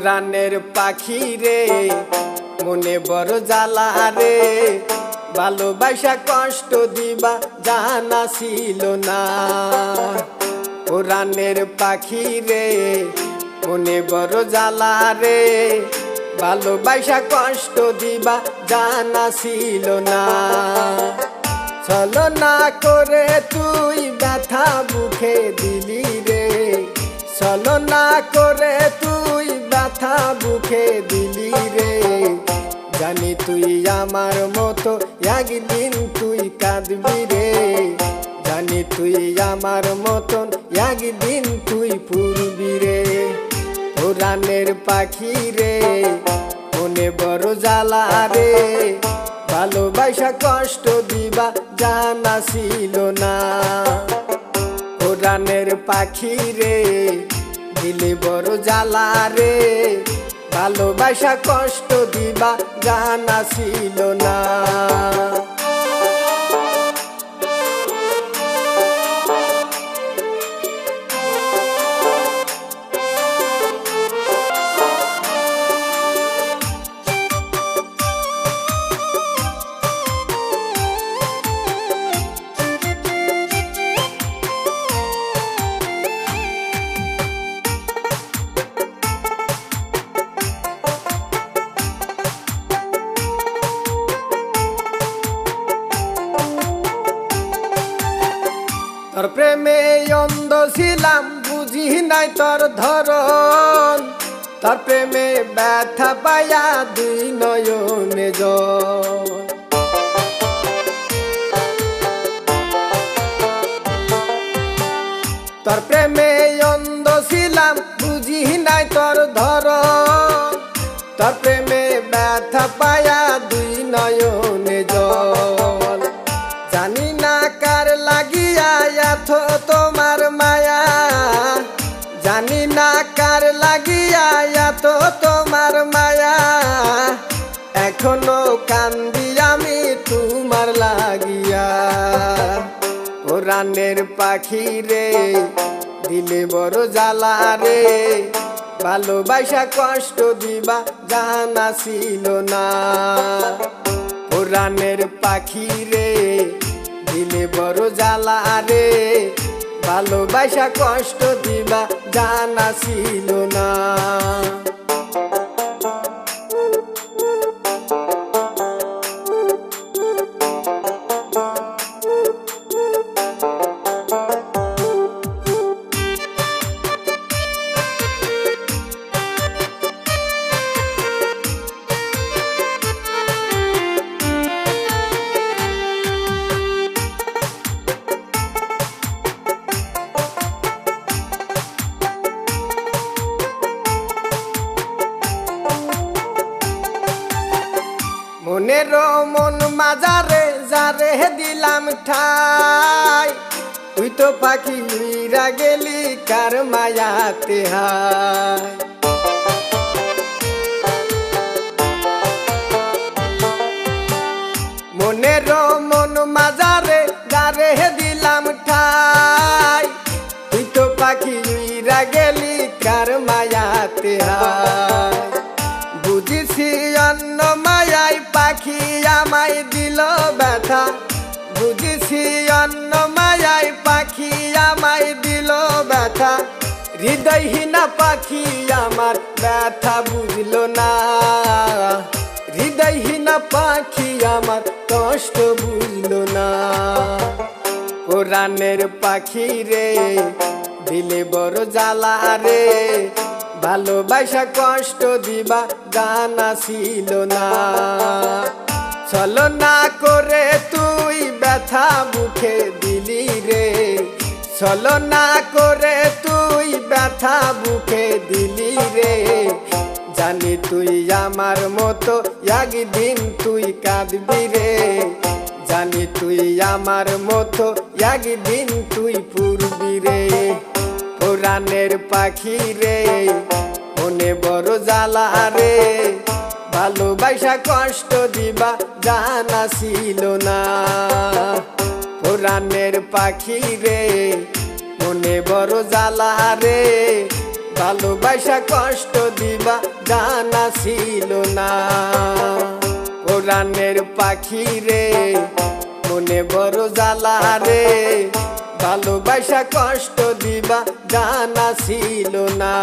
পুরাণের পাখি রে মনে বড় জ্বালা রে, ভালোবাসা কষ্ট দিবা জানা ছিল না। পুরাণের পাখি রে মনে বড় জ্বালা রে, ভালোবাসা কষ্ট দিবা জানা ছিল না। ছলনা করে তুই ব্যথা বুকে দিলি রে, ছলনা করে তুই ব্যথা বুকে দিলি রে। জানি তুই আমার মতো একদিন তুই কাঁদবি রে, জানি তুই আমার মতন একদিন তুই পুরবি রে। পুরাণের পাখি রে মনে বড় জ্বালা রে, ভালোবাসা কষ্ট দিবা জানা ছিল না। পুরাণের পাখি রে দিলে বড় জ্বালা রে, ভালোবাসা কষ্ট দিবা জানা ছিল না। তোর প্রেমে অন্ধ ছিলাম বুঝি নাই তোর ধরন, তোর প্রেমে ব্যথা পায়া দুই নয়নে জল। তোর প্রেমে অন্ধ ছিলাম বুঝি নাই তোর ধরন, তোর প্রেমে ব্যথা পায়া দুই নয়নে জল। জানি না কার লাগিয়া এত তোমার মায়া, জানি না কার লাগিয়া এত তোমার মায়া। এখনো কান্দি আমি তোমার লাগিয়া। পুরাণের পাখি রে দিলে বড় জ্বালা রে, ভালোবাসা কষ্ট দিবা জানা ছিল না। পুরাণের পাখি রে দিলে বড় জ্বালা রে, ভালোবাসা কষ্ট দিবা জানা ছিল না। মনের মন মাজারে যারে দিলাম ঠাই, তুই তো পাখি উইরা গেলি কার মায়াতে হায়। মনের মন মাজারে যারে দিলাম ঠাই, তুই তো পাখি উইরা গেলি কার মায়াতে হায়। বুঝেছি অন্য মায়াই পাখি আমায় দিল ব্যথা, বুঝেছি অন্য মায়াই পাখি আমায় দিল ব্যথা। হৃদয়হীনা পাখি আমার ব্যথা বুঝলো না, হৃদয়হীনা পাখি আমার কষ্ট বুঝলো না। পুরাণের পাখি রে দিলে বড় জ্বালা রে, ভালোবাসা কষ্ট দিবা জানা ছিল না। ছলনা করে তুই ব্যথা বুকে দিলি রে, ছলনা করে তুই ব্যথা বুকে দিলি রে। জানি তুই আমার মতো একদিন তুই কাঁদবি রে, জানি তুই আমার মতো একদিন তুই পুরবি রে। পুরাণের পাখি রে মনে বড় জ্বালা রে, ভালোবাসা কষ্ট দিবা জানা ছিল না। পুরাণের পাখি রে মনে বড় জ্বালা রে, ভালোবাসা কষ্ট দিবা জানা ছিল না। কোরআনের পাখি রে মনে বড় জ্বালা রে, ভালোবাসা কষ্ট দিবা জানা ছিল না।